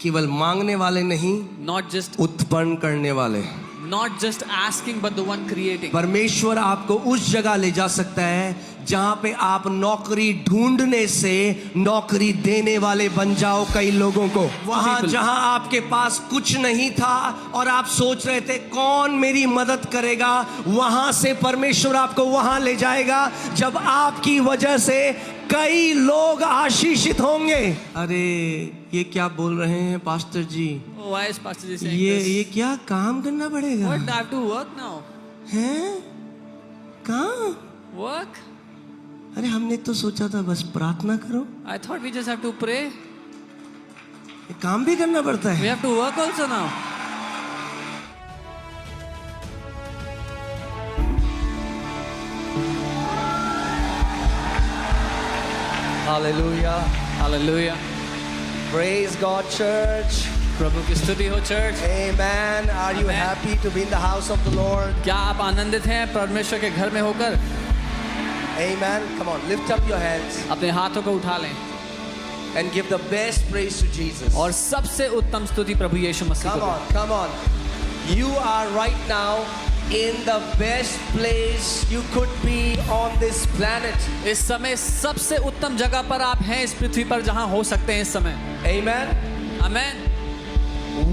केवल मांगने वाले नहीं, not just उत्पन्न करने वाले। asking, but the one creating. परमेश्वर आपको उस जगह ले जा सकता है जहां पे आप नौकरी ढूंढने से नौकरी देने वाले बन जाओ कई लोगों को। वहां जहां आपके पास कुछ नहीं था और आप सोच रहे थे कौन मेरी मदद करेगा, वहां से परमेश्वर आपको वहां ले जाएगा जब आपकी वजह से कई लोग आशीषित होंगे। अरे ये क्या बोल रहे हैं pastor ji? Oh, why is Pastor Ji saying ये this? ये क्या काम करना पड़ेगा? What, I have to work now? हैं? काम? Work? अरे हमने तो सोचा था बस प्रार्थना करो। I thought we just have to pray. ये काम भी करना पड़ता We है। have to work also now. Hallelujah. Hallelujah. Praise God, church. प्रभु की स्तुति हो church. Amen. Are you Amen. happy to be in the house of the Lord? क्या आप आनंदित हैं परमेश्वर के घर में होकर? Amen. Come on, lift up your hands अपने हाथों को उठा लें and give the best praise to Jesus. और सबसे उत्तम स्तुति प्रभु यीशु मसीह Come को on, come on. You are right now in the best place you could be on this planet. इस समय सबसे उत्तम जगह पर आप हैं इस पृथ्वी पर जहां हो सकते हैं इस समय। Amen. Amen.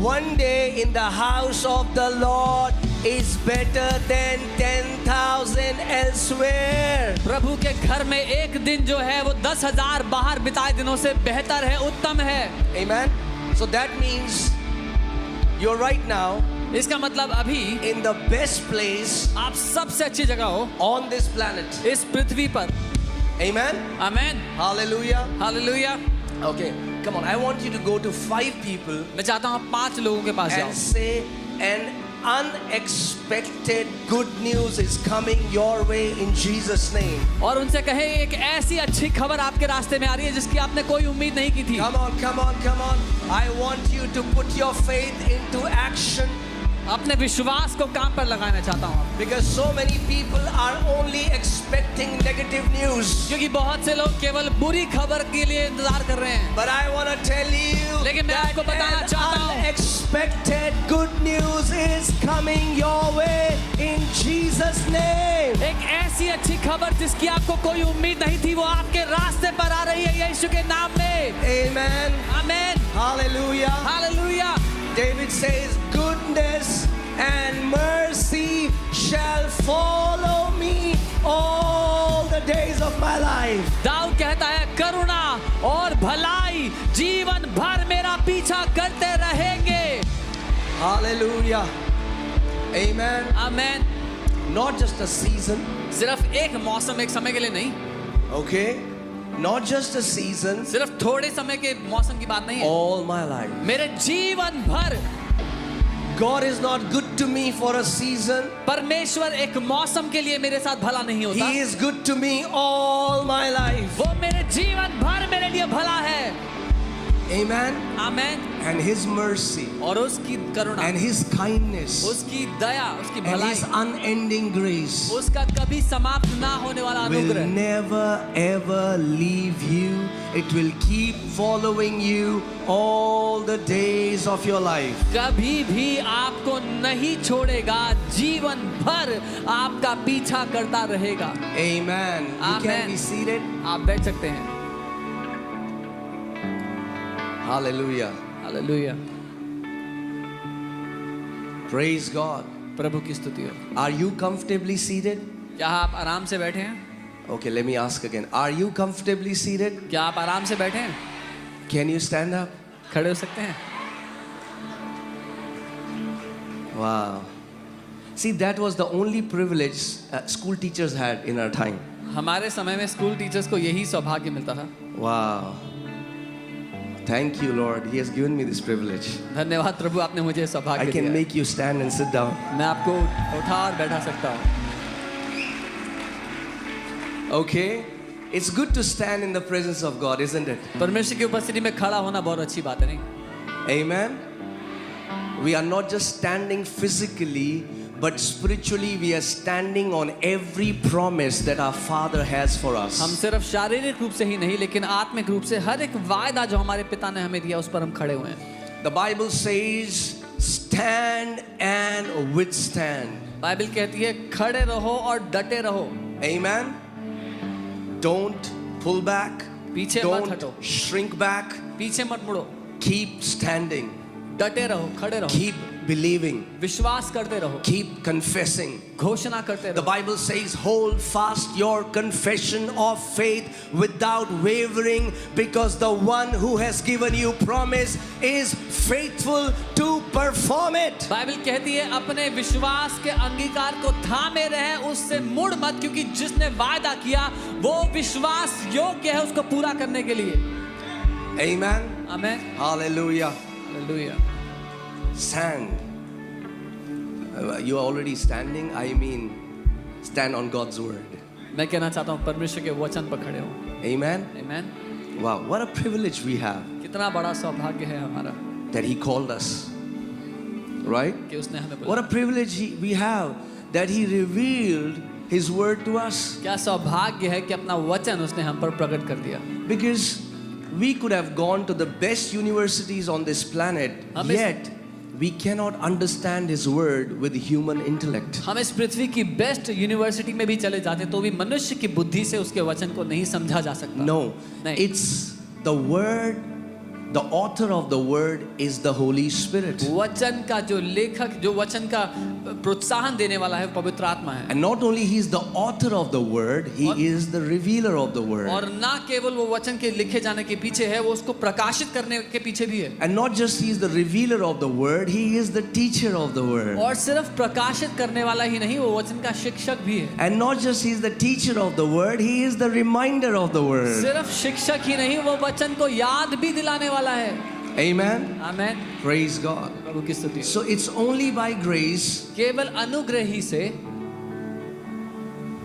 One day in the house of the Lord is better than 10,000 elsewhere. प्रभु के घर में एक दिन जो है वो 10,000 बाहर बिताए दिनों से बेहतर है, उत्तम है। Amen. So that means you're right now इसका मतलब अभी in the best place आप सबसे अच्छी जगह हो on this planet. इस पृथ्वी पर। Amen. Amen. Hallelujah. Hallelujah. Okay, come on. I want you to go to 5 people मैं चाहता हूँ आप 5 लोगों के पास जाओ and say an unexpected good news is coming your way in Jesus name. और उनसे कहे एक ऐसी अच्छी खबर आपके रास्ते में आ रही है जिसकी आपने कोई उम्मीद नहीं की थी। Come on, come on, come on. I want you to put your faith into action अपने विश्वास को काम पर लगाना चाहता हूँ because so many people are only expecting negative news. क्योंकि बहुत से लोग केवल बुरी खबर के लिए इंतजार कर रहे हैं। But I want to tell you लेकिन मैं that आपको बताना an चाहता हूँ unexpected good news is coming your way in Jesus name. एक ऐसी अच्छी खबर जिसकी आपको कोई उम्मीद नहीं थी वो आपके रास्ते पर आ रही है यीशु के नाम में। Amen. Amen. Hallelujah. Hallelujah. David says, goodness and mercy shall follow me all the days of my life. Dawood कहता है करुणा और भलाई जीवन भर मेरा पीछा करते रहेंगे। Hallelujah. Amen. Amen. Not just a season, सिर्फ एक मौसम एक समय के लिए नहीं, okay? Not just a season, सिर्फ थोड़े समय के मौसम की बात नहीं है, all my life. मेरे जीवन भर। God is not good to me for a season. परमेश्वर एक मौसम के लिए मेरे साथ भला नहीं होता, He is good to me all my life. वो मेरे जीवन भर मेरे लिए भला है। Amen. Amen. And His mercy और उसकी करुणा, and His kindness उसकी दया, उसकी and भलाई, His unending grace उसका कभी समाप्त ना होने वाला will अनुग्रह never ever leave you. It will keep following you all the days of your life. कभी भी आपको नहीं छोड़ेगा, जीवन भर आपका पीछा करता रहेगा। Amen. You can Amen. be seated. आप बैठ सकते हैं। Hallelujah. हालेलुया। Praise God. प्रभु की स्तुति हो। Are you comfortably seated? क्या आप आराम से बैठे हैं? Okay, let me ask again. Are you comfortably seated? क्या आप आराम से बैठे हैं? Can you stand up? खड़े हो सकते हैं? Wow. See, that was the only privilege school teachers had in our time. हमारे समय में स्कूल टीचर्स को यही सौभाग्य मिलता था। Wow. Thank you, Lord. He has given me this privilege. धन्यवाद प्रभु, आपने मुझे I सौभाग्य can दिया। make you stand and sit down. मैं आपको उठा और बैठा सकता हूँ। Okay? It's good to stand in the presence of God, isn't it? परमेश्वर की उपस्थिति में खड़ा होना बहुत अच्छी बात है, नहीं? Amen. We are not just standing physically, but spiritually we are standing on every promise that our Father has for us. हम सिर्फ शारीरिक रूप से ही नहीं लेकिन आत्मिक रूप से हर एक वायदा जो हमारे पिता ने हमें दिया उस पर हम खड़े हुए हैं। The Bible says, stand and withstand. Bible कहती है खड़े रहो और डटे रहो। Amen. Don't pull back. पीछे मत हटो। Don't shrink back. पीछे मत मुड़ो, Keep standing. डटे रहो, खड़े रहो, Keep believing. विश्वास करते रहो, Keep confessing. घोषणा करते The रहो। Bible says, hold fast your confession of faith without wavering, because the one who has given you promise is faithful to perform it. Bible कहती है अपने विश्वास के अंगीकार को थामे रहे, उससे मुड़ मत, क्योंकि जिसने वायदा किया वो विश्वास योग्य है उसको पूरा करने के लिए। Amen. Amen. Hallelujah. Hallelujah. Stand. You are already standing. I mean, stand on God's word. मैं कहना चाहता हूँ परमेश्वर के वचन पर खड़े हो। Amen. Amen. Wow, what a privilege we have कितना बड़ा सौभाग्य है हमारा that He called us. Right? कि उसने हमें What बुलाया। a privilege we have that He revealed His word to us. क्या सौभाग्य है कि अपना वचन उसने हम पर प्रकट कर दिया। Because we could have gone to the best universities on this planet, हम इस- yet we cannot understand His word with human intellect. हम इस पृथ्वी की बेस्ट यूनिवर्सिटी में भी चले जाते तो भी मनुष्य की बुद्धि से उसके वचन को नहीं समझा जा सकता। No, नहीं। it's the word, the author of the word is the Holy Spirit. वचन का जो लेखक, जो वचन का प्रोत्साहन देने वाला है पवित्र आत्मा है। And not only He is the author of the word, He is the revealer of the word. और ना केवल वो वचन के लिखे जाने के पीछे है, वो उसको प्रकाशित करने के पीछे भी है। And not just He is the revealer of the word, He is the teacher of the word. और सिर्फ प्रकाशित करने वाला ही नहीं, वो वचन का शिक्षक भी है। And not just He is the teacher of the word, He is the reminder of the word. सिर्फ शिक्षक ही नहीं, वो वचन को याद भी दिलाने वाला है। Amen. आमेन। Praise God. प्रभु की स्तुति। So it's only by grace केवल अनुग्रह ही से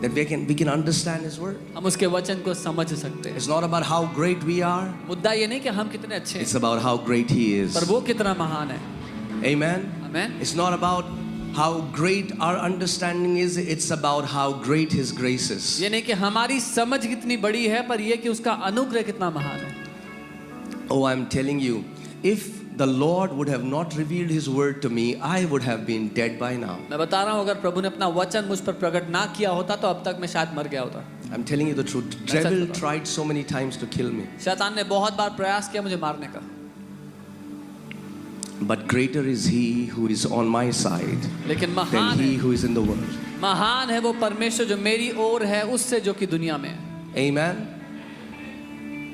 that we can understand His word. हम उसके वचन को समझ सकते हैं। It's not about how great we are, मुद्दा ये नहीं कि हम कितने अच्छे हैं, it's about how great He is. पर वो कितना महान है। Amen. Amen. It's not about how great our understanding is, it's about how great His grace is. ये नहीं कि हमारी समझ कितनी बड़ी है, पर ये कि उसका अनुग्रह कितना महान है। Oh, I'm telling you, if the Lord would have not revealed His word to me, I would have been dead by now. मैं बता रहा हूँ, अगर प्रभु ने अपना वचन मुझ पर प्रकट ना किया होता तो अब तक मैं शायद मर गया होता। I'm telling you the truth. That's Devil right. tried so many times to kill me. शैतान ने बहुत बार प्रयास किया मुझे मारने का, But greater is He who is on my side लेकिन than महान he है, who is in the world. महान है वो परमेश्वर जो मेरी ओर है उससे जो कि दुनिया में है। Amen.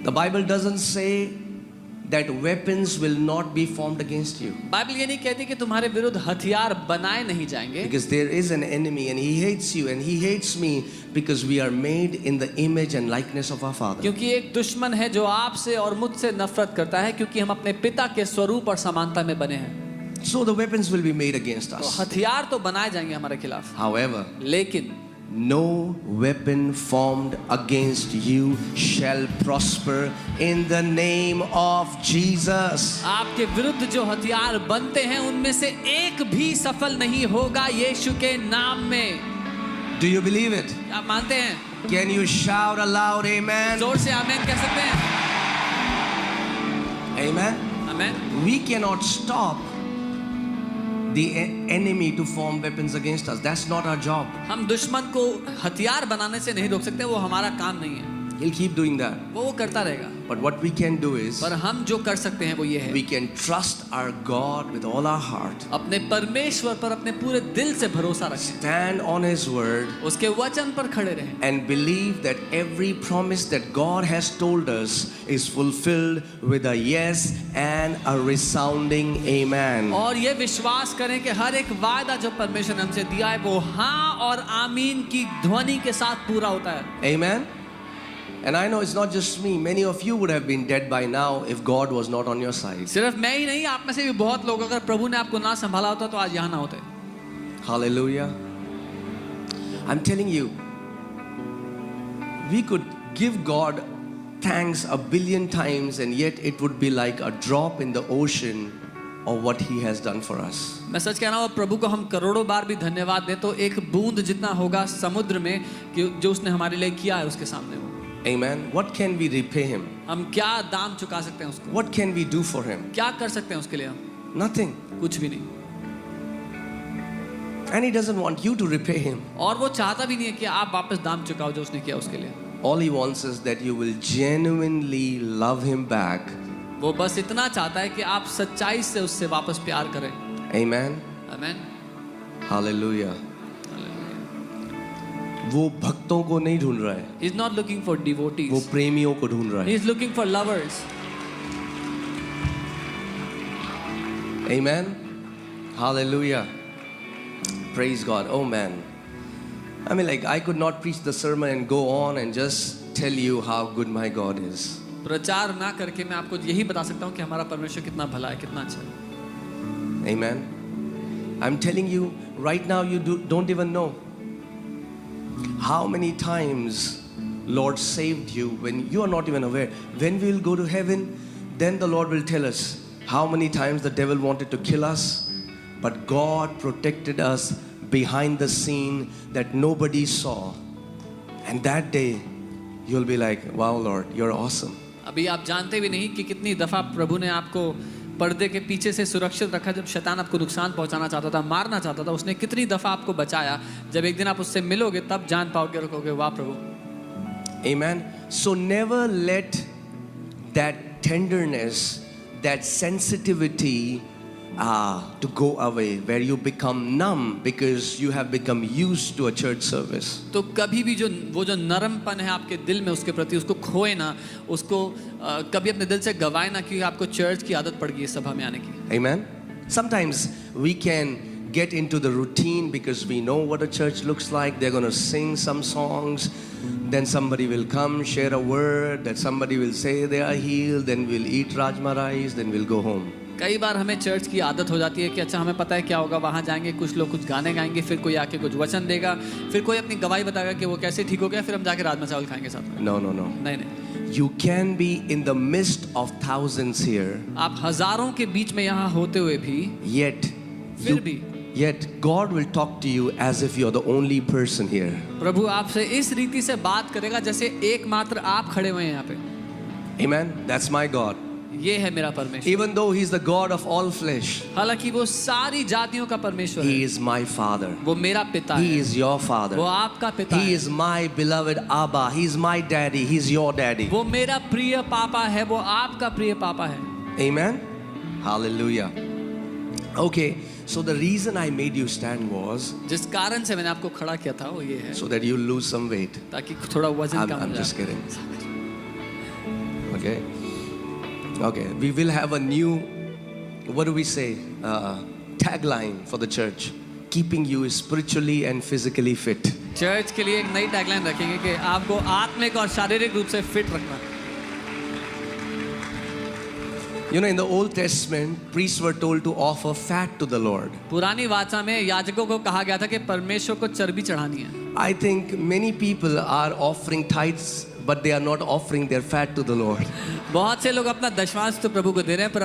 The Bible doesn't say that weapons will not be formed against you. Bible ये नहीं कहती कि तुम्हारे विरुद्ध हथियार बनाए नहीं जाएंगे, Because there is an enemy and he hates you and he hates me because we are made in the image and likeness of our Father. क्योंकि एक दुश्मन है जो आपसे और मुझसे नफरत करता है, क्योंकि हम अपने पिता के स्वरूप और समानता में बने हैं। So the weapons will be made against तो us. हथियार तो बनाए जाएंगे हमारे खिलाफ, However, लेकिन no weapon formed against you shall prosper in the name of Jesus. आपके विरुद्ध जो हथियार बनते हैं उनमें से एक भी सफल नहीं होगा यीशु के नाम में। Do you believe it? आप मानते हैं? Can you shout aloud amen? जोर से आमेन कह सकते हैं? Amen. Amen. We cannot stop the enemy to form weapons against us. That's not our job. हम दुश्मन को हथियार बनाने से नहीं रोक सकते, वो हमारा काम नहीं है, He'll keep doing that. वो करता रहेगा। But what we can do is पर हम जो कर सकते हैं वो ये है, we can trust our God with all our heart. अपने परमेश्वर पर अपने पूरे दिल से भरोसा रखें, Stand on His word उसके वचन पर खड़े रहें and believe that every promise that God has told us is fulfilled with a yes and a resounding amen. और ये विश्वास करें कि हर एक वायदा जो परमेश्वर ने हमसे दिया है वो हाँ और आमीन की ध्वनि के साथ पूरा होता है। Amen. And I know it's not just me. Many of you would have been dead by now if God was not on your side. सिर्फ मैं ही नहीं, आप में से भी बहुत लोग, अगर प्रभु ने आपको ना संभाला होता तो आज यहाँ ना होते। Hallelujah. I'm telling you, we could give God thanks a billion times and yet it would be like a drop in the ocean of what He has done for us. मैं सच कह रहा हूँ, प्रभु को हम करोड़ों बार भी धन्यवाद दें तो एक बूंद जितना होगा समुद्र में कि जो उसने हमारे लिए किया है उसके सामने वो। Amen. What can we repay him? हम क्या दाम चुका सकते हैं उसको? What can we do for him? क्या कर सकते हैं उसके लिए हम? Nothing. कुछ भी नहीं. And he doesn't want you to repay him. और वो चाहता भी नहीं है कि आप वापस दाम चुकाओ जो उसने किया उसके लिए. All he wants is that you will genuinely love him back. वो बस इतना चाहता है कि आप सच्चाई से उससे वापस प्यार करें. Amen. आमीन. Hallelujah. वो भक्तों को नहीं ढूंढ रहा है, He is not looking for devotees. वो प्रेमियों को ढूंढ रहा He है. is looking for lovers. Amen. Hallelujah. Praise God. Oh man. I mean, like, I could not preach the sermon and go on and just tell you how good my God is. प्रचार ना करके मैं आपको यही बता सकता हूँ कि हमारा परमेश्वर कितना भला है, कितना अच्छा है. Amen. I'm telling you, right now you don't even know how many times Lord saved you when you are not even aware. When we will go to heaven, then the Lord will tell us how many times the devil wanted to kill us, but God protected us behind the scene that nobody saw. And that day, you'll be like, wow, Lord, you're awesome. अभी आप जानते भी नहीं कि कितनी दफा प्रभु ने आपको पर्दे के पीछे से सुरक्षित रखा. जब शैतान आपको नुकसान पहुंचाना चाहता था, मारना चाहता था, उसने कितनी दफा आपको बचाया. जब एक दिन आप उससे मिलोगे तब जान पाओगे, रखोगे, वाह प्रभु. Amen. So never let that tenderness, that sensitivity to go away, where you become numb because you have become used to a church service. तो कभी भी वो जो नरमपन है आपके दिल में उसके प्रति, उसको खोए ना, उसको कभी अपने दिल से गवाए ना, क्योंकि आपको चर्च की आदत पड़ गई है सभा में आने की. Amen. Sometimes we can get into the routine because we know what a church looks like. They're going to sing some songs, then somebody will come, share a word, that somebody will say they are healed, then we'll eat rajma rice, then we'll go home. कई बार हमें church की आदत हो जाती है कि अच्छा हमें पता है क्या होगा, वहाँ जाएंगे, कुछ लोग कुछ गाने गाएंगे, फिर कोई आके कुछ वचन देगा, फिर कोई अपनी गवाही बताएगा कि वो कैसे ठीक हो गया, फिर हम जाके राजमा चावल खाएंगे साथ में. No. नहीं नहीं. You can be in the midst of thousands here, आप हजारों के बीच में यहाँ होते हुए भी, yet God will talk to you as if you're the only person here. प्रभु आपसे इस रीति से बात करेगा जैसे एकमात्र आप खड़े हुए हैं यहाँ पे. Amen. That's my God. ये है मेरा परमेश्वर. Even though he's the God of all flesh, हालांकि वो सारी जातियों का परमेश्वर है. he is my father. वो मेरा पिता है. He is your father. वो आपका पिता He है. is my beloved Abba. He is my daddy. He's your daddy. वो मेरा प्रिय पापा है, वो आपका प्रिय पापा है. Amen. Hallelujah. Okay, so the reason I made you stand was जिस कारण से मैंने आपको खड़ा किया था वो ये है so that you lose some weight. ताकि थोड़ा वजन कम हो I'm जाए. just kidding. Okay, we will have a new, what do we say, tagline for the church. Keeping you spiritually and physically fit. Church के लिए एक नई टैगलाइन रखेंगे कि आपको आत्मिक और शारीरिक रूप से फिट रखना. You know, in the Old Testament, priests were told to offer fat to the Lord. पुरानी वाचा में याजकों को कहा गया था कि परमेश्वर को चर्बी चढ़ानी है. I think many people are offering tithes, but they are not offering their fat to the Lord. बहुत से लोग अपना दशमांश तो प्रभु को दे रहे हैं, पर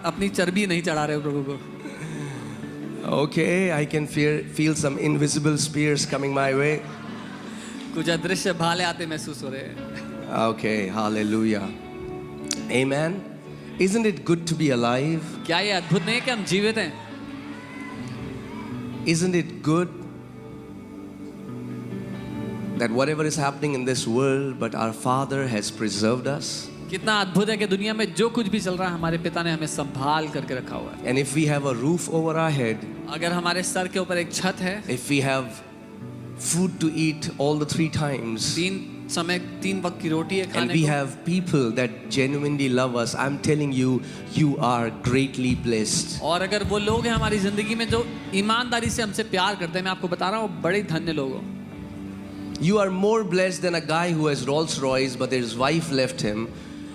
अपनी चर्बी नहीं चढ़ा रहे प्रभु को. Okay, I can feel some invisible spears coming my way. कुछ अदृश्य भाले आते महसूस हो रहे हैं. Okay, hallelujah. Amen. Isn't it good to be alive? क्या ये अद्भुत नहीं है कि हम जीवित हैं? Isn't it good that whatever is happening in this world, but our Father has preserved us? कितना अद्भुत है कि दुनिया में जो कुछ भी चल रहा है हमारे पिता ने हमें संभाल करके रखा हुआ है. And if we have a roof over our head, अगर हमारे सर के ऊपर एक छत है, if we have food to eat all the 3 times, 3 वक्त की रोटी है and खाने we को, have people that genuinely love us, I'm telling you, you are greatly blessed. और अगर वो लोग हैं हमारी जिंदगी में जो ईमानदारी से हमसे प्यार करते हैं, मैं आपको बता रहा हूँ वो बड़े धन्य लोग हो. You are more blessed than a guy who has Rolls Royce, but his wife left him,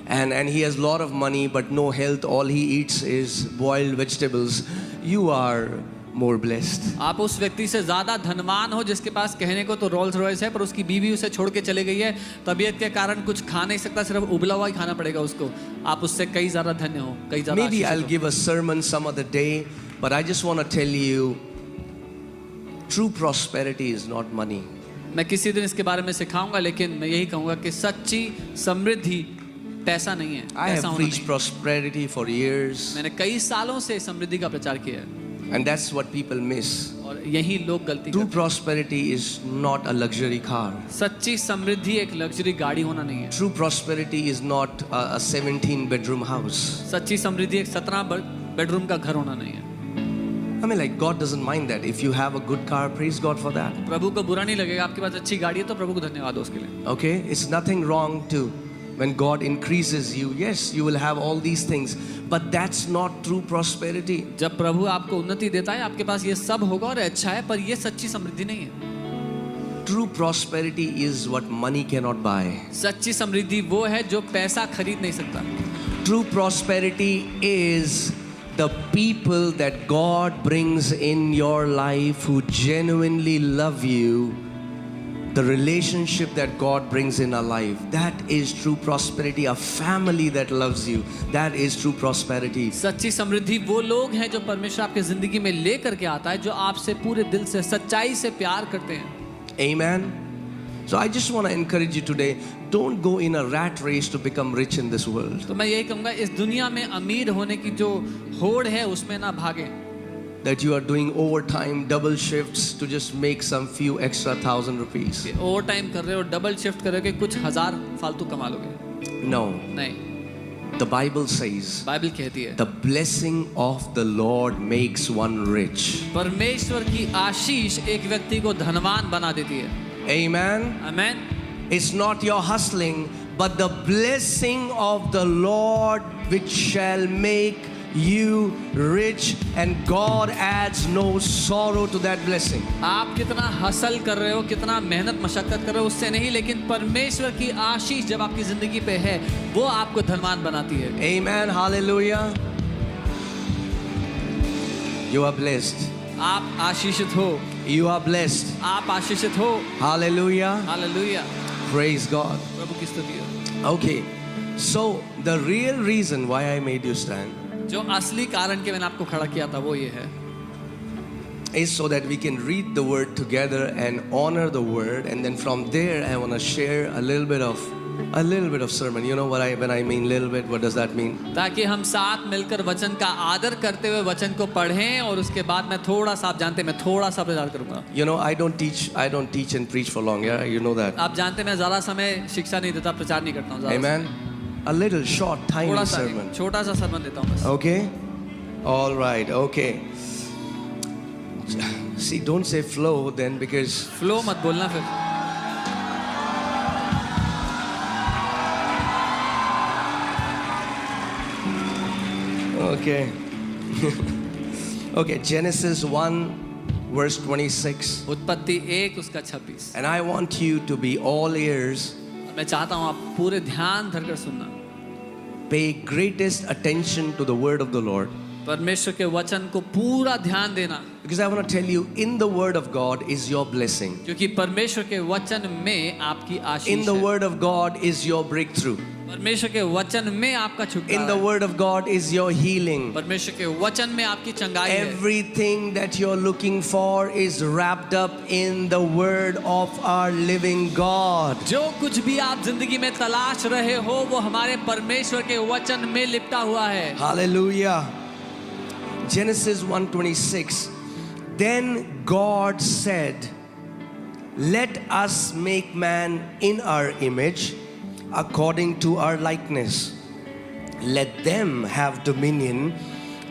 and he has a lot of money, but no health. All he eats is boiled vegetables. You are more blessed. आप उस व्यक्ति से ज़्यादा धनवान हो जिसके पास कहने को तो रोल्स रॉयस है, पर उसकी बीवी उसे छोड़ के चले गई है. तबीयत के कारण कुछ खा नहीं सकता, सिर्फ उबला हुआ ही खाना पड़ेगा उसको. आप उससे कई ज़्यादा धन्य हो, कई ज़्यादा. Maybe I'll give a sermon some other day, but I just want to tell you, true prosperity is not money. मैं किसी दिन इसके बारे में सिखाऊंगा, लेकिन मैं यही कहूंगा कि सच्ची समृद्धि पैसा नहीं है। I पैसा have होना preached नहीं। prosperity for years, मैंने कई सालों से समृद्धि का प्रचार किया है and that's what people miss. और यही लोग गलती True करते prosperity is not a luxury car. हैं। सच्ची समृद्धि एक लग्जरी गाड़ी होना नहीं है। True prosperity is not a 17-bedroom house. सच्ची समृद्धि एक 17 बेडरूम का घर होना नहीं है। I mean, like, God doesn't mind that. If you have a good car, praise God for that. प्रभु को बुरा नहीं लगेगा, आपके पास अच्छी गाड़ी है तो प्रभु को धन्यवाद दो उसके लिए। Okay? It's nothing wrong to, when God increases you, yes, you will have all these things, but that's not true prosperity. जब प्रभु आपको उन्नति देता है, आपके पास ये सब होगा और अच्छा है, पर ये सच्ची समृद्धि नहीं है। True prosperity is what money cannot buy. सच्ची समृद्धि वो है जो पैसा खरीद नहीं सकता। True prosperity is the people that God brings in your life who genuinely love you, the relationship that God brings in our life. That is true prosperity. A family that loves you, that is true prosperity. सच्ची समृद्धि वो लोग हैं जो परमेश्वर आपके जिंदगी में लेकर के आता है, जो आपसे पूरे दिल से सच्चाई से प्यार करते हैं। Amen. So I just want to encourage you today, don't go in a rat race to become rich in this world. तो मैं यही कहूँगा, इस दुनिया में अमीर होने की जो होड़ है उसमें ना भागे। That you are doing overtime, double shifts to just make some few extra 1,000 rupees. Over time कर रहे हो, डबल शिफ्ट कर रहे हो कि कुछ हजार फालतू कमा लोगे। No. नहीं, The Bible says, बाइबल कहती है the blessing of the Lord makes one rich. परमेश्वर की आशीष एक व्यक्ति को धनवान बना देती है। Amen. Amen. It's not your hustling, but the blessing of the Lord which shall make you rich, and God adds no sorrow to that blessing. आप कितना हसल कर रहे हो, कितना मेहनत मशक्कत कर रहे हो, उससे नहीं, लेकिन परमेश्वर की आशीष जब आपकी जिंदगी पे है, वो आपको धनवान बनाती है। Amen. Hallelujah. You are blessed. आप आशीषित हो, You are blessed. आप आशीषित हो। Hallelujah. Hallelujah, Praise God. प्रभु की स्तुति हो। Okay. So the real reason why I made you stand जो असली कारण के मैंने आपको खड़ा किया था वो ये है is so that we can read the word together and honor the word, and then from there I want to share a little bit of sermon. You know what when I mean little bit, what does that mean? ताकि हम साथ मिलकर वचन का आदर करते हुए वचन को पढ़ें, और उसके बाद मैं थोड़ा सा, आप जानते हैं मैं थोड़ा सा प्रचार करूंगा। You know, I don't teach and preach for long. Yeah, you know that. आप जानते हैं मैं ज़्यादा समय शिक्षा नहीं देता, प्रचार नहीं करता हूँ ज़्यादा। Amen. A little short, tiny थोड़ा सा sermon. छोटा सा सरमन देता हूँ बस। Okay? All right, okay. See, don't say flow then, because flow मत बोलना फिर। okay. Okay, Genesis 1 verse 26. उत्पत्ति 1 उसका 26। And I want you to be all ears, मैं चाहता हूँ आप पूरे ध्यान धरकर सुनना। pay greatest attention to the word of the Lord. परमेश्वर के वचन को पूरा ध्यान देना, Because I want to tell you, in the word of God is your blessing. क्योंकि परमेश्वर के वचन में आपकी आशीष In the है। word of God is your breakthrough. परमेश्वर के वचन में आपका In छुटकारा the है। word of God is your healing. परमेश्वर के वचन में आपकी चंगाई है। Everything that you're looking for is wrapped up in the word of our living God. जो कुछ भी आप जिंदगी में तलाश रहे हो वो हमारे परमेश्वर के वचन में लिपटा हुआ है। Hallelujah. Genesis 1:26. Then God said, let us make man in our image, according to our likeness. Let them have dominion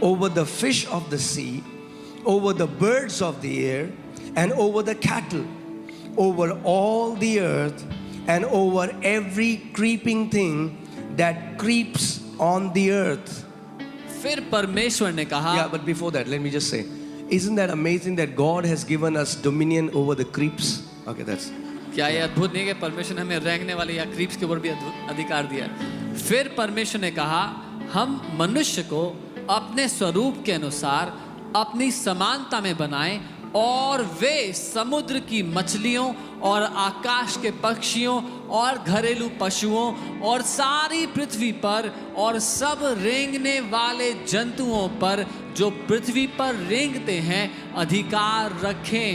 over the fish of the sea, over the birds of the air, and over the cattle, over all the earth, and over every creeping thing that creeps on the earth. फिर परमेश्वर ने कहा, Yeah, but before that, let me just say, isn't that amazing that God has given us dominion over the creeps? Okay, that's. क्या ये अद्भुत नहीं है कि परमेश्वर ने हमें रेंगने वाले या क्रीप्स के ऊपर भी अधिकार दिया? फिर परमेश्वर ने कहा, हम मनुष्य को अपने स्वरूप के अनुसार अपनी समानता में बनाएं, और वे समुद्र की मछलियों और आकाश के पक्षियों और घरेलू पशुओं और सारी पृथ्वी पर और सब रेंगने वाले जंतुओं पर जो पृथ्वी पर रेंगते हैं अधिकार रखें।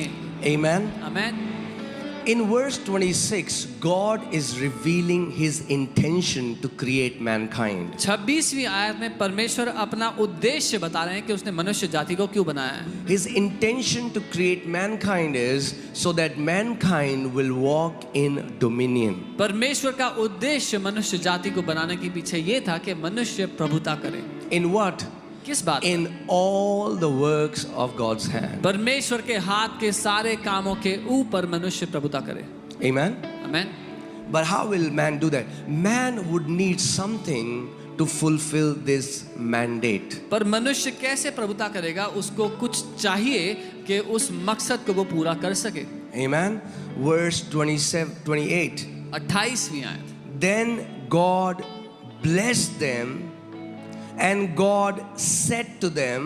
Amen. Amen. in verse 26, God is revealing his intention to create mankind. 26वीं आयत में परमेश्वर अपना उद्देश्य बता रहे हैं कि उसने मनुष्य जाति को क्यों बनाया है। His intention to create mankind is so that mankind will walk in dominion. परमेश्वर का उद्देश्य मनुष्य जाति को बनाने के पीछे ये था कि मनुष्य प्रभुता करे। In what? किस बात? In all the works of God's hand. परमेश्वर के हाथ के सारे कामों के ऊपर मनुष्य प्रभुता करे। Amen? Amen. But how will man do that? Man would need something to fulfill this mandate. पर मनुष्य कैसे प्रभुता करेगा? उसको कुछ चाहिए कि उस मकसद को वो पूरा कर सके। Amen? Verse 28. 28वीं आयत। Then God blessed them, and God said to them,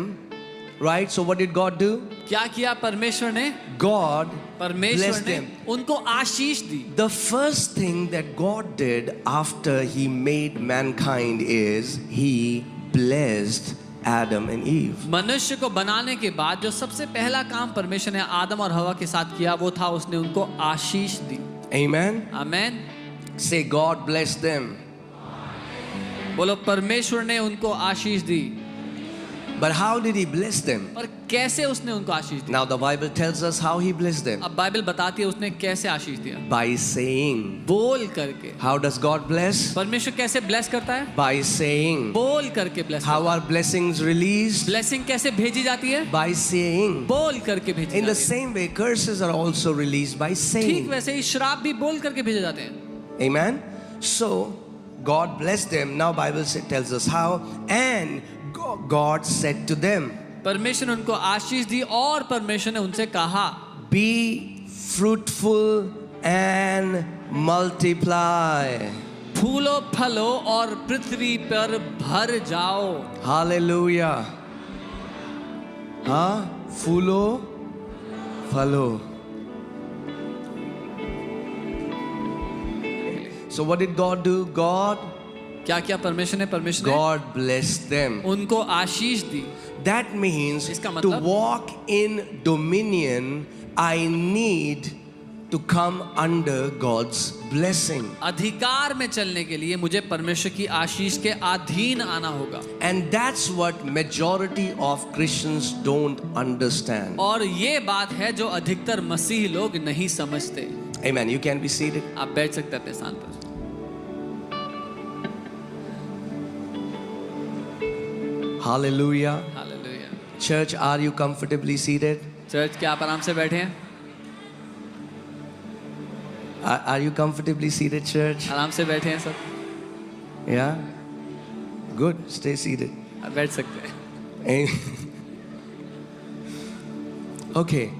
right? So what did God do? क्या किया परमेश्वर ने? God परमेश्वर blessed ने them. उनको आशीष दी। The first thing that God did after he made mankind is he blessed Adam and Eve. मनुष्य को बनाने के बाद जो सबसे पहला काम परमेश्वर ने आदम और हवा के साथ किया वो था उसने उनको आशीष दी। Amen? आमेन। Say God blessed them. बोलो परमेश्वर ने उनको आशीष दी। But how did he bless them? पर कैसे उसने उनको आशीष दी? Now the Bible tells us how he blessed them. अब बाइबल बताती है उसने कैसे आशीष दिया। By saying. बोल करके। How does God bless? परमेश्वर कैसे ब्लेस करता है? By saying. बोल करके bless. How are blessings released? Blessing कैसे भेजी जाती है? By saying. बोल करके भेजी In the जाती है। same way, curses are also released by ठीक saying. वैसे ही श्राप भी बोल करके भेजे जाते हैं। Amen? So, God blessed them. Now Bible tells us how. And God said to them. परमेश्वर ने उनको आशीष दी और परमेश्वर ने उनसे कहा Be fruitful and multiply. फूलो फलो और पृथ्वी पर भर जाओ। Hallelujah. हाँ, फूलो फलो. So what did God do? God क्या किया परमेश्वर ने? परमेश्वर ने God blessed them. उनको आशीष दी। That means इसका to मतलब? walk in dominion, I need to come under God's blessing. अधिकार में चलने के लिए मुझे परमेश्वर की आशीष के अधीन आना होगा। And that's what majority of Christians don't understand. और ये बात है जो अधिकतर मसीही लोग नहीं समझते। Amen. You can be seated. आप बैठ सकते हैं अपने स्थान पर। Hallelujah. Hallelujah. Church, are you comfortably seated? Church क्या आप आराम से बैठे हैं? Are you comfortably seated, church? आराम से बैठे हैं सब? Yeah? Good. Stay seated. आप बैठ सकते हैं। Amen. Okay.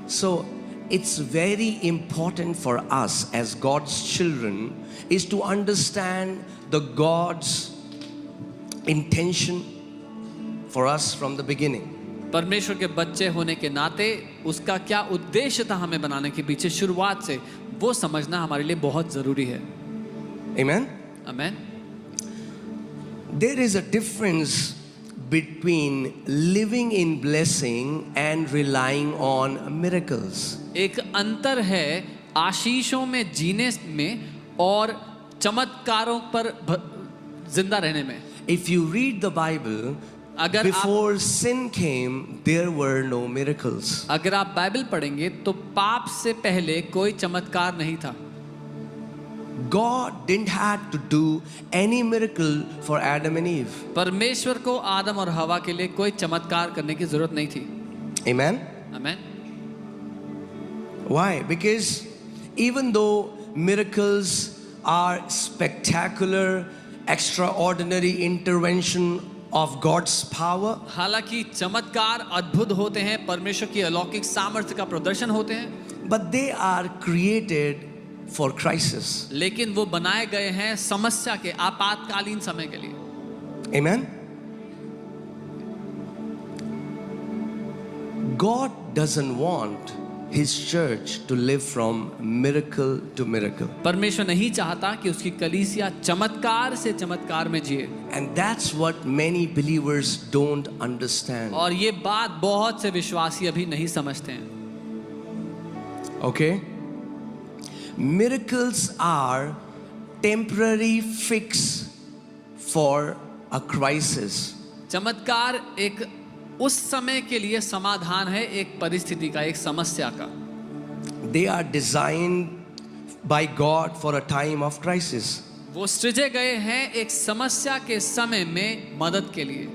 So, it's very important for us as God's children is to understand the God's intention for us from the beginning. परमेश्वर के बच्चे होने के नाते उसका क्या उद्देश्य था हमें बनाने के पीछे शुरुआत से वो समझना हमारे लिए बहुत जरूरी है। Amen? Amen. There is a difference between living in blessing and relying on miracles. एक अंतर है आशीषों में जीने में और चमत्कारों पर जिंदा रहने में। If you read the Bible, अगर before sin came, there were no miracles. अगर आप बाइबल पढ़ेंगे तो पाप से पहले कोई चमत्कार नहीं था। God didn't have to do any miracle for Adam and Eve. परमेश्वर को आदम और हवा के लिए कोई चमत्कार करने की जरूरत नहीं थी। Amen? Amen. Why? Because even though miracles are spectacular, extraordinary intervention of God's power, हालांकि चमत्कार अद्भुत होते हैं, परमेश्वर की अलौकिक सामर्थ्य का प्रदर्शन होते हैं, but they are created for crisis. लेकिन वो बनाए गए हैं समस्या के आपातकालीन समय के लिए। Amen? God doesn't want His church to live from miracle to miracle. परमेश्वर नहीं चाहता कि उसकी कलीसिया चमत्कार से चमत्कार में जिए। And that's what many believers don't understand. और ये बात बहुत से विश्वासी अभी नहीं समझते हैं। Okay? Miracles are temporary fix for a crisis. चमत्कार एक उस समय के लिए समाधान है, एक परिस्थिति का, एक समस्या का। They are designed by God for a time of crisis. वो सृजे गए हैं एक समस्या के समय में मदद के लिए।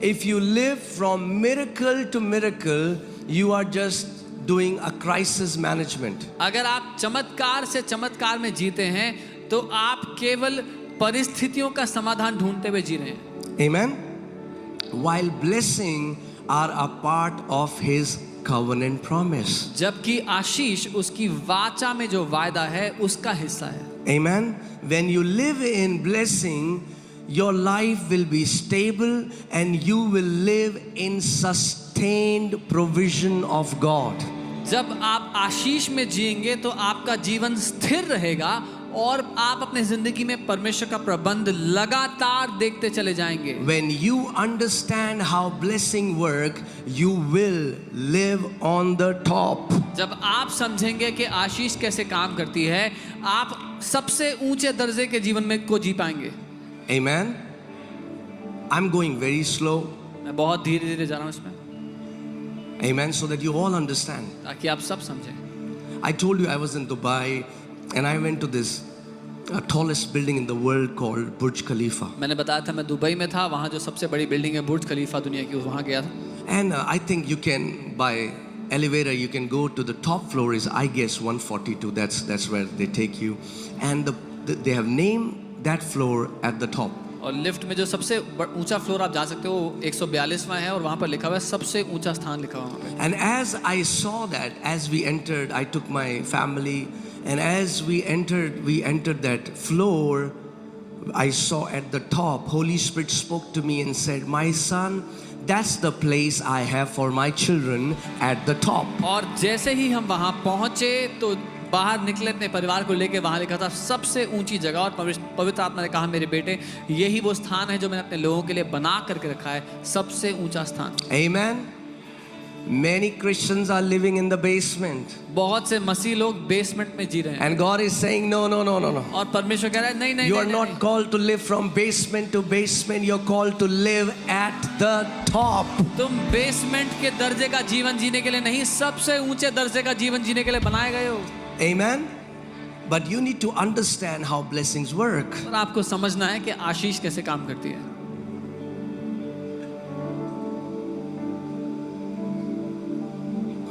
If you live from miracle to miracle, you are just doing a crisis management. अगर आप चमत्कार से चमत्कार में जीते हैं तो आप केवल परिस्थितियों का समाधान ढूंढते हुए जी रहे हैं। Amen. While blessing are a part of His covenant promise. जबकि आशीष उसकी वाचा में जो वायदा है उसका हिस्सा है। Amen. When you live in blessing, your life will be stable and you will live in sustained provision of God. जब आप आशीष में जिएंगे तो आपका जीवन स्थिर रहेगा और आप अपने जिंदगी में परमेश्वर का प्रबंध लगातार देखते चले जाएंगे। When you understand how blessing work, you will live on the top. जब आप समझेंगे कि आशीष कैसे काम करती है, आप सबसे ऊंचे दर्जे के जीवन में को जी पाएंगे। Amen. I'm going very slow. मैं बहुत धीरे धीरे जा रहा हूँ इसमें, Amen. So that you all understand. ताकि आप सब समझें। I told you I was in Dubai and I went to this tallest building in the world called Burj Khalifa. मैंने बताया था मैं दुबई में था, वहाँ जो सबसे बड़ी बिल्डिंग है बुर्ज खलीफा दुनिया की, वहाँ गया था। And I think you can, by elevator, you can go to the top floor is I guess 142. That's where they take you. And they have named that floor at the top. और lift में जो सबसे ऊंचा floor आप जा सकते हो 142वां है और वहाँ पर लिखा हुआ है सबसे ऊंचा स्थान लिखा हुआ है। And as I saw that, as we entered, I took my family, and as we entered that floor, I saw at the top, Holy Spirit spoke to me and said, "My son, that's the place I have for my children at the top." और जैसे ही हम वहाँ पहुँचे तो बाहर निकले अपने परिवार को लेके, वहाँ लिखा था सबसे ऊंची जगह, और पवित्र आत्मा ने कहा मेरे बेटे यही वो स्थान है जो मैंने अपने लोगों के लिए बना करके रखा है, सबसे ऊंचा स्थान। Amen. Many Christians are living in the basement. बहुत से मसीह लोग बेसमेंट में जी रहे हैं। And God is saying, no. और परमेश्वर कह रहा है नहीं। You are not called to live from basement to basement. You're called to live at the top. तुम बेसमेंट के दर्जे का जीवन जीने के लिए नहीं, सबसे ऊंचे दर्जे का जीवन जीने के लिए बनाए गए हो। Amen. But you need to understand how blessings work. और आपको समझना है कि आशीष कैसे काम करती है।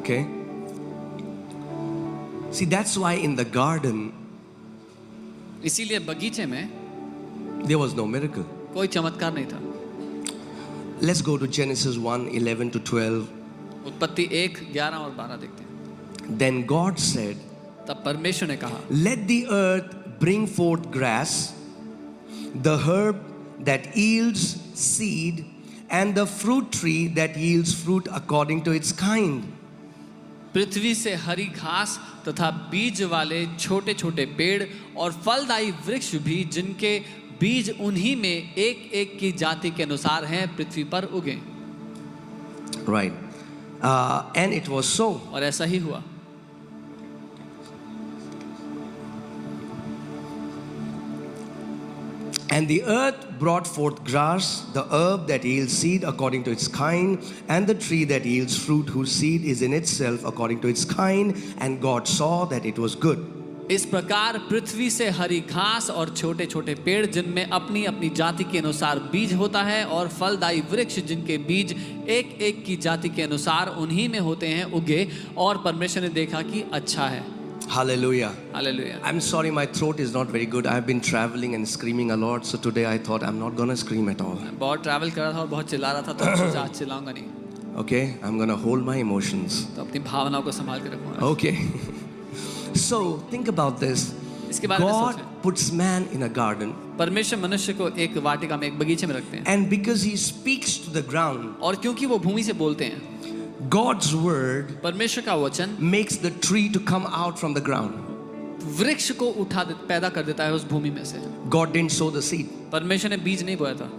Okay? See, that's why in the garden इसीलिए बगीचे में there was no miracle. कोई चमत्कार नहीं था। Let's go to Genesis 1:11 to 12. उत्पत्ति 1:11 और 12 देखते हैं। Then God said, तब परमेश्वर ने कहा, "Let the earth bring forth grass, the herb that yields seed, and the fruit tree that yields fruit according to its kind." पृथ्वी से हरी घास तथा बीज वाले छोटे छोटे पेड़ और फलदायी वृक्ष भी जिनके बीज उन्हीं में एक एक की जाति के अनुसार हैं पृथ्वी पर उगे। Right. And it was so. और ऐसा ही हुआ। And the earth brought forth grass, the herb that yields seed according to its kind, and the tree that yields fruit whose seed is in itself according to its kind. And God saw that it was good. इस प्रकार पृथ्वी से हरी घास और छोटे छोटे पेड़ जिनमें अपनी अपनी जाति के अनुसार बीज होता है और फलदायी वृक्ष जिनके बीज एक एक की जाति के अनुसार उन्हीं में होते हैं उगे, और परमेश्वर ने देखा कि अच्छा है। Hallelujah. Hallelujah. I'm sorry, my throat is not very good. I've been traveling and screaming a lot. So today I thought I'm not going to scream at all. बहुत ट्रैवल कर रहा था और बहुत चिल्ला रहा था, तो सोचा आज चिल्लाऊंगा नहीं, Okay? I'm going to hold my emotions. तो अपनी भावनाओं को संभाल के रखूंगा। Okay. So think about this. इसके बारे में God सोचें। puts man in a garden, परमेश्वर मनुष्य को एक वाटिका में, एक बगीचे में रखते हैं, and because he speaks to the ground, और क्योंकि वो भूमि से बोलते हैं, God's word परमेश्वर का वचन makes the tree to come out from the ground. वृक्ष को पैदा कर देता है उस भूमि में से। God didn't sow the seed. परमेश्वर ने बीज नहीं बोया था,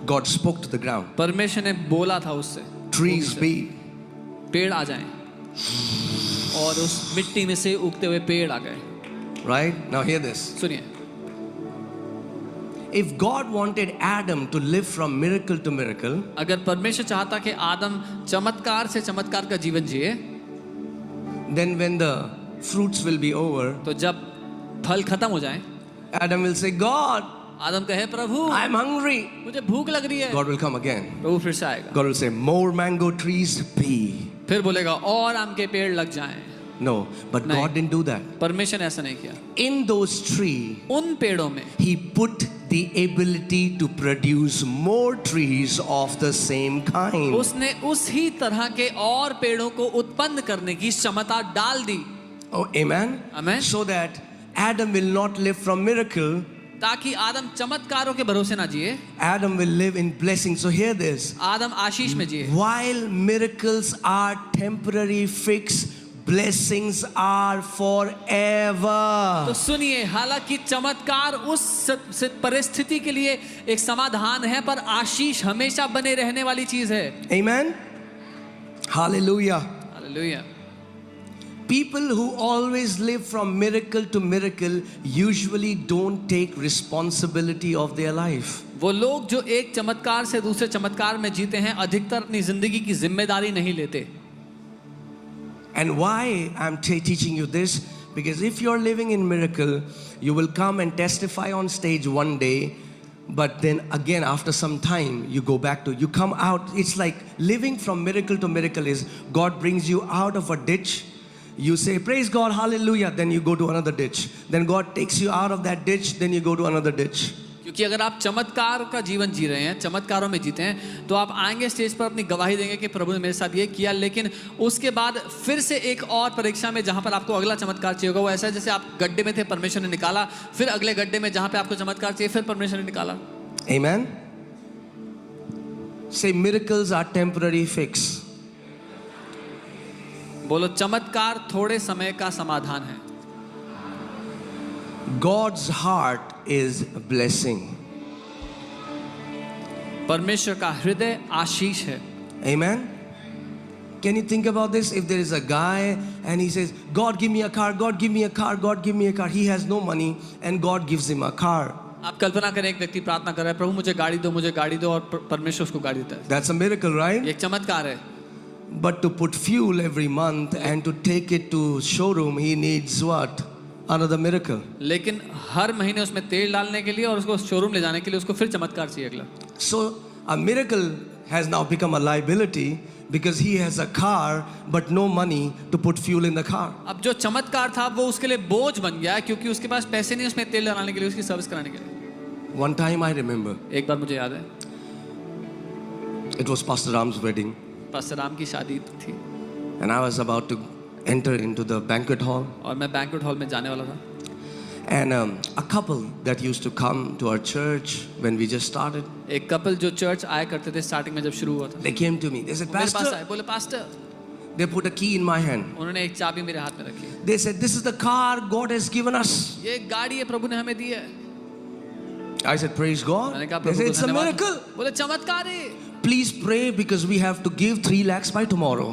God spoke to the ground. परमेश्वर ने बोला था उससे, Trees be. पेड़ आ जाएं, और उस मिट्टी में से उगते हुए पेड़ आ गए। Right? Now hear this. सुनिए, If God wanted Adam to live from miracle to miracle, अगर परमेश्वर चाहता कि आदम चमत्कार से चमत्कार का जीवन जिए, then when the fruits will be over, तो जब फल खत्म हो जाए, Adam will say, God, आदम कहे प्रभु I'm hungry. मुझे भूख लग रही है, God will come again. प्रभु फिर से आएगा, God will say, more mango trees be. फिर बोलेगा और आम के पेड़ लग जाएं। No, but नहीं। God didn't do that. परमेश्वर ने ऐसा नहीं किया। In those trees, उन पेड़ों में He put the ability to produce more trees of the same kind. उसने उस ही तरह के और पेड़ों को उत्पन्न करने की क्षमता डाल दी, Oh, amen? Amen. So that Adam will not live from miracle, ताकि आदम चमत्कारों के भरोसे ना जिए, Adam will live in blessing. So hear this. आदम आशीष में जिए। While miracles are temporary fix, blessings are forever. तो सुनिए, हालांकि चमत्कार उस परिस्थिति के लिए एक समाधान है, पर आशीष हमेशा बने रहने वाली चीज है। Amen? Hallelujah. Hallelujah. People who always live from miracle to miracle usually don't take responsibility of their life. वो लोग जो एक चमत्कार से दूसरे चमत्कार में जीते हैं, अधिकतर अपनी जिंदगी की जिम्मेदारी नहीं लेते। And why I'm teaching you this? Because if you're living in miracle, you will come and testify on stage one day, but then again after some time you go back to, you come out. It's like living from miracle to miracle is God brings you out of a ditch. You say praise God, hallelujah, then you go to another ditch. Then God takes you out of that ditch, then you go to another ditch. क्योंकि अगर आप चमत्कार का जीवन जी रहे हैं, चमत्कारों में जीते हैं, तो आप आएंगे स्टेज पर अपनी गवाही देंगे कि प्रभु ने मेरे साथ ये किया, लेकिन उसके बाद फिर से एक और परीक्षा में जहां पर आपको अगला चमत्कार चाहिए होगा। वो ऐसा है जैसे आप गड्ढे में थे, परमेश्वर ने निकाला, फिर अगले गड्ढे में जहां पे आपको चमत्कार चाहिए, फिर परमेश्वर ने निकाला। Amen? Say miracles are temporary fix. बोलो, चमत्कार थोड़े समय का समाधान है। God's heart is a blessing. परमेश्वर का हृदय आशीष है। Amen? Can you think about this? If there is a guy and he says, God give me a car, God give me a car, God give me a car. He has no money and God gives him a car. आप कल्पना करें, एक व्यक्ति प्रार्थना कर रहा है, प्रभु मुझे गाड़ी दो, मुझे गाड़ी दो, और परमेश्वर उसको गाड़ी देता है। That's a miracle, right? ये एक चमत्कार है। But to put fuel every month and to take it to showroom, he needs what? Another miracle. लेकिन हर महीने उसमें तेल डालने के लिए और उसको शोरूम ले जाने के लिए उसको फिर चमत्कार चाहिए अगला। So a miracle has now become a liability because he has a car but no money to put fuel in the car. अब जो चमत्कार था वो उसके लिए बोझ बन गया, क्योंकि उसके पास पैसे नहीं उसमें तेल डालने के लिए, उसकी सर्विस कराने के लिए। One time I remember, एक बार मुझे याद है, it was Pastor Ram's wedding pastor Ram की शादी थी and I was about to enter into the banquet hall. और मैं बैंक्वेट हॉल में जाने वाला था। And a couple that used to come to our church when we just started, एक कपल जो चर्च आया करते थे स्टार्टिंग में जब शुरू हुआ था, they came to me. They said, वो मेरे पास Pastor, आए, बोले pastor, they put a key in my hand. उन्होंने एक चाबी मेरे हाथ में रखी। They said, this is the car God has given us. ये गाड़ी है प्रभु ने हमें दी है। I said, praise God. मैंने कहा They प्रभु said, को it's a धन्यवाद। miracle. बोले चमत्कार है। Please pray because we have to give 3 lakhs by tomorrow.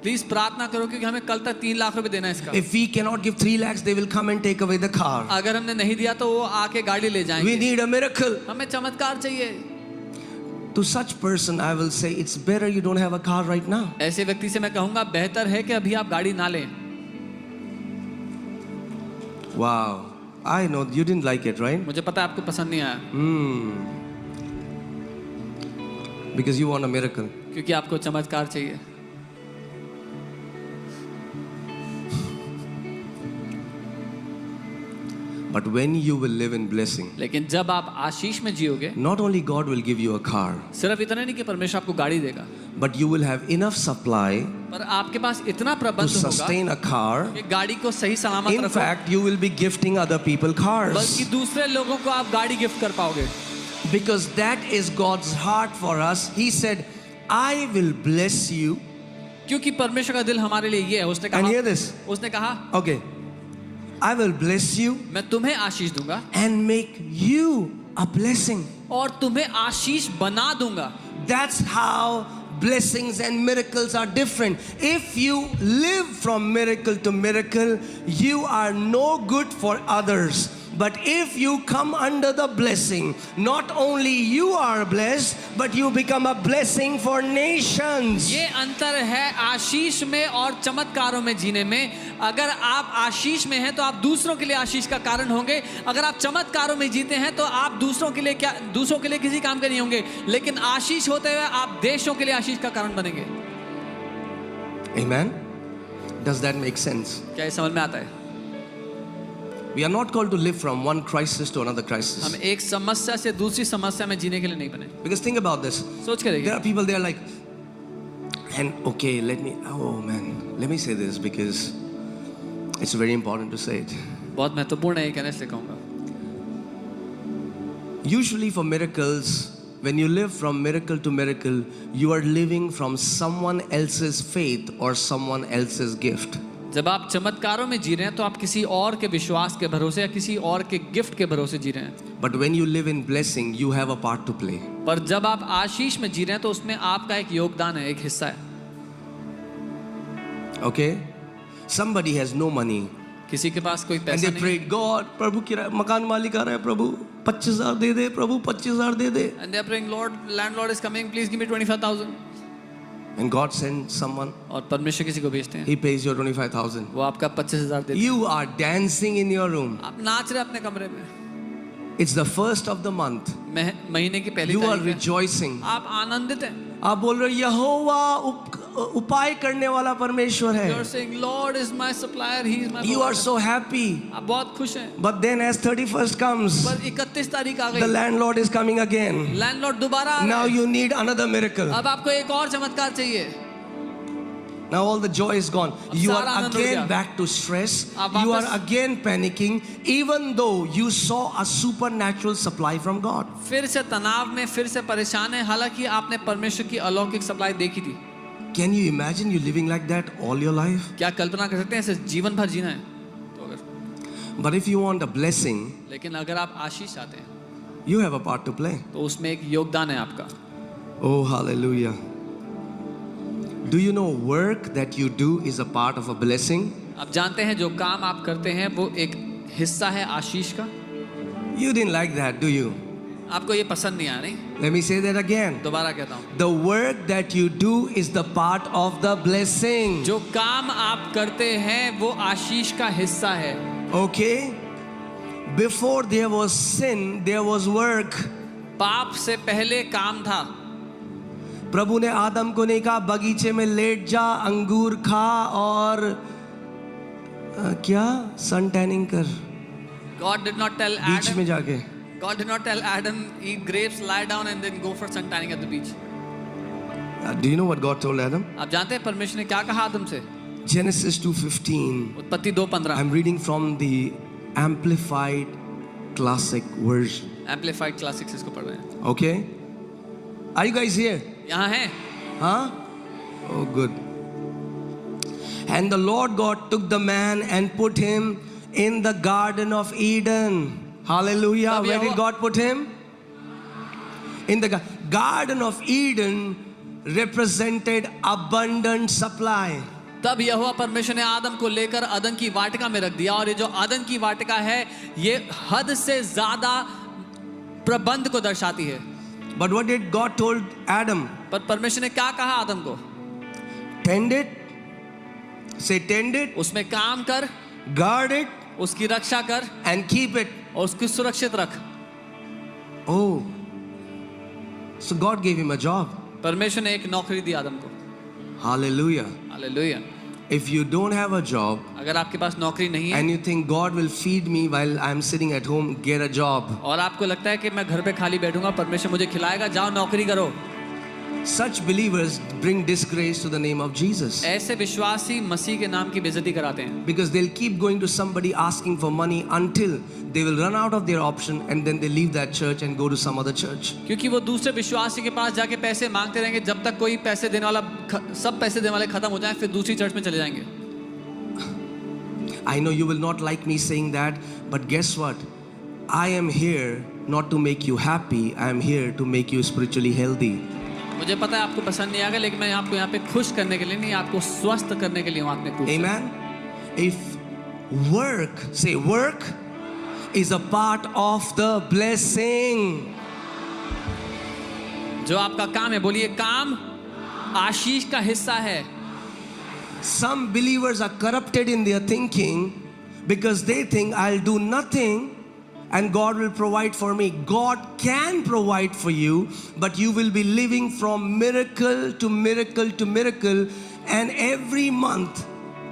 Please प्रार्थना करो क्योंकि हमें कल तक 3 लाख रुपए देना है इसका। If we cannot give 3 lakhs, they will come and take away the car. अगर हमने नहीं दिया तो वो आके गाड़ी ले We जाएंगे। need a miracle. हमें चमत्कार चाहिए। To such person, I will say, it's better you don't have a car right now. ऐसे व्यक्ति से मैं कहूंगा बेहतर है कि अभी आप गाड़ी ना लें। Wow. I know you didn't like it, right? मुझे पता है आपको पसंद नहीं आया, Because you want a miracle. क्योंकि आपको चमत्कार चाहिए। But when you will live in blessing, लेकिन जब आप आशीष में जियोगे, not only God will give you a car, सिर्फ इतना नहीं कि परमेश्वर आपको गाड़ी देगा, but you will have enough supply पर आपके पास इतना to प्रबंध होगा sustain a car. कि गाड़ी को सही सलामत In रखो, fact, you will be gifting other people cars. बल्कि दूसरे लोगों को आप गाड़ी गिफ्ट कर पाओगे। Because that is God's heart for us. He said, I will bless you. क्योंकि परमेश्वर का दिल हमारे लिए ये है। उसने And hear कहा, this. उसने कहा Okay. I will bless you मैं तुम्हें आशीष दूंगा and make you a blessing. और तुम्हें आशीष बना दूंगा। That's how blessings and miracles are different. If you live from miracle to miracle, you are no good for others. But if you come under the blessing, not only you are blessed, but you become a blessing for nations. ये अंतर है आशीष में और चमत्कारों में जीने में। अगर आप आशीष में हैं तो आप दूसरों के लिए आशीष का कारण होंगे। अगर आप चमत्कारों में जीते हैं तो आप दूसरों के लिए किसी काम के नहीं होंगे, लेकिन आशीष होते हुए आप देशों के लिए आशीष का कारण बनेंगे। Amen? Does that make sense? क्या ये समझ में आता है? We are not called to live from one crisis to another crisis. हम एक समस्या से दूसरी समस्या में जीने के लिए नहीं बने। Because think about this. सोच के There देखिए। are people, they are like, and okay, let me say this because it's very important to say it. बहुत महत्वपूर्ण है ये कहने से कहूँगा। Usually for miracles, when you live from miracle to miracle, you are living from someone else's faith or someone else's gift. जब आप चमत्कारों में जी रहे हैं तो आप किसी और के विश्वास के भरोसे या किसी और के गिफ्ट के भरोसे जी रहे हैं। But when you live in blessing, you have a part to play. पर जब आप आशीष में जी रहे हैं तो उसमें आपका एक योगदान है, एक हिस्सा है। Okay? Somebody has no money. किसी के पास कोई And पैसा they नहीं prayed, God, प्रभु किराया मकान मालिक आ रहा है, प्रभु 25,000 दे दे, प्रभु 25,000 दे दे. and they are praying, Lord, landlord is coming, please give me 25,000. And God sends someone, और परमेश्वर किसी को भेजते हैं, He pays your 25,000. वो आपका 25,000 देते हैं। You are dancing in your room. आप नाच रहे हैं अपने कमरे में, It's the first of the month. महीने की पहली You are तारीख है, rejoicing. आप आनंदित हैं। आप बोल रहे हो यहोवा उपाय करने वाला परमेश्वर You are है. saying, Lord is my supplier, He is my You are provider. so happy. आप बहुत खुश हैं। But then as 31st comes, पर 31 तारीख आ the गई, landlord is coming again. Landlord दोबारा आ Now रहा है। you need another miracle. अब आपको एक और चमत्कार चाहिए। Now all the joy is gone. You सारा are आनंद उड़ again गया। back to stress. आप You are वापस- again panicking, even though you saw a supernatural supply from God. फिर से तनाव में, फिर से परेशान है, हालांकि आपने परमेश्वर की अलौकिक सप्लाई देखी थी। Can you imagine you living like that all your life? क्या कल्पना कर सकते हैं ऐसे जीवन भर जीना है? तो अगर But if you want a blessing, लेकिन अगर आप आशीष चाहते हैं you have a part to play. तो उसमें एक योगदान है आपका। Oh, hallelujah. Do you know work that you do is a part of a blessing? आप जानते हैं जो काम आप करते हैं वो एक हिस्सा है आशीष का। You didn't like that, do you? आपको ये पसंद नहीं आया, नहीं? Let me say that again. दोबारा कहता हूँ, The work that you do is the part of the blessing. जो काम आप करते हैं वो आशीष का हिस्सा है। Okay? Before there was sin, there was work. पाप से पहले काम था। प्रभु ने आदम को नहीं कहा बगीचे में लेट जा, अंगूर खा और क्या सन टैनिंग कर God did not tell बीच में Adam. जाके. God did not tell Adam eat grapes, lie down and then go for sun tanning at the beach. Do you know what God told Adam? आप जानते हैं परमेश्वर ने क्या कहा आदम से? Genesis 2:15. उत्पत्ति 2:15। I'm reading from the Amplified Classic Version. Amplified Classics इसको पढ़ रहे हैं। Okay? Are you guys here? यहाँ है। Huh? Oh, good. And the Lord God took the man and put him in the Garden of Eden. Hallelujah. तब Where did Jehovah- God put him? In the Garden of Eden represented abundant supply. तब यहोवा परमेश्वर ने आदम को लेकर अदन की वाटिका में रख दिया, और ये जो अदन की वाटिका है ये हद से ज्यादा प्रबंध को दर्शाती है। But what did God told Adam? पर परमेश्वर ने क्या कहा आदम को? Tend it. Say tend it. उसमें काम कर, Guard it. उसकी रक्षा कर And keep it. और उसको सुरक्षित रख। Oh. So God gave him a job. परमेश्वर ने एक नौकरी दी आदम को। Hallelujah. Hallelujah. If you don't have a job, अगर आपके पास नौकरी नहीं है and you think God will feed me while I'm sitting at home, get a job. और आपको लगता है कि मैं घर पे खाली बैठूंगा, परमेश्वर मुझे खिलाएगा, जाओ नौकरी करो। Such believers bring disgrace to the name of Jesus. ऐसे विश्वासी मसीह के नाम की बेइज्जती कराते हैं, Because they'll keep going to somebody asking for money until they will run out of their option, and then they leave that church and go to some other church. क्योंकि वो दूसरे विश्वासी के पास जाके पैसे मांगते रहेंगे जब तक कोई पैसे देने वाला सब पैसे देने वाले खत्म हो जाएं, फिर दूसरी चर्च में चले जाएंगे। I know you will not like me saying that, but guess what? I am here not to make you happy. I am here to make you spiritually healthy. मुझे पता है आपको पसंद नहीं आएगा, लेकिन मैं आपको यहाँ पे खुश करने के लिए नहीं, आपको स्वस्थ करने के लिए हूँ आपने क्रूस। Amen. If work, say work, is a part of the blessing. जो आपका काम है, बोलिए काम आशीष का हिस्सा है। Some believers are corrupted in their thinking because they think I'll do nothing and God will provide for me. God can provide for you, but you will be living from miracle to miracle to miracle, and every month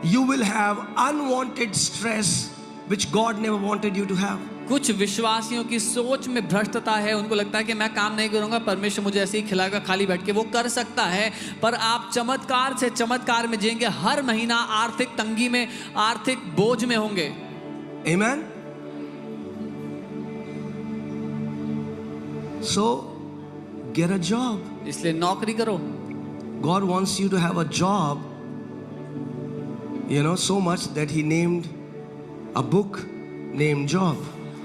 you will have unwanted stress which God never wanted you to have. कुछ विश्वासियों की सोच में भ्रष्टता है, उनको लगता है कि मैं काम नहीं करूंगा, परमेश्वर मुझे ऐसे ही खिलाएगा खाली बैठ के। वो कर सकता है, पर आप चमत्कार से चमत्कार में जिएंगे। हर महीना आर्थिक तंगी में, आर्थिक बोझ में होंगे। Amen. So get a job. इसलिए नौकरी करो। God wants you to have a job, so much that He named a book named Job.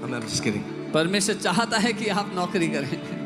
I'm just kidding. परमेश्वर चाहता है कि आप नौकरी करें।